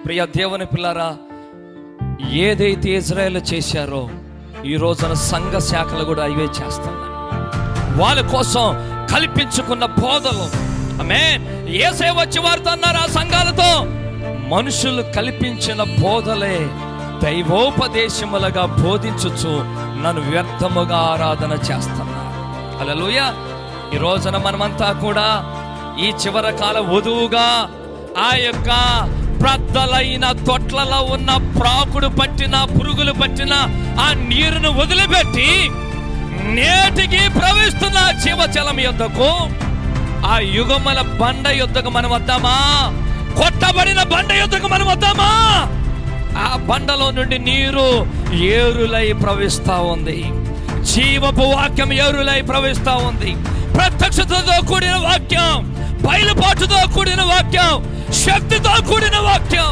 ప్రియ దేవుని పిల్లారా, ఏదైతే ఇజ్రాయేల్ చేశారో ఈ రోజున సంఘ శాఖలు కూడా అవే చేస్తున్నారు. వాళ్ళ కోసం కల్పించుకున్న బోధలు, ఆమేన్, యేసయ్య వచ్చి వారితో అన్నారు, ఆ సంఘాలతో మనుషులు కల్పించిన బోధలే దైవోపదేశములుగా బోధించుచు నన్ను వ్యర్థముగా ఆరాధన చేస్తున్నారు. హల్లెలూయా. ఈ రోజున మనమంతా కూడా ఈ చివరి కాల వధువుగా ఆ యొక్క ప్రద్దలైన తొట్లలో ఉన్న ప్రాకుడు పట్టిన పురుగులు పట్టిన ఆ నీరును వదిలిపెట్టి నేటికి ప్రవహిస్తున్న జీవజలం యొద్దకు, ఆ యుగముల బండ యొద్దకు మనం వద్దామా? కొట్టబడిన బండ యొద్దకు మనం వద్దామా? ఆ బండలో నుండి నీరు ఏరులై ప్రవహిస్తా ఉంది. జీవపు వాక్యం ఏరులై ప్రవహిస్తా ఉంది. ప్రత్యక్షతతో కూడిన వాక్యం, బయలుపాటుతో కూడిన వాక్యం, శక్తితో కూడిన వాక్యం.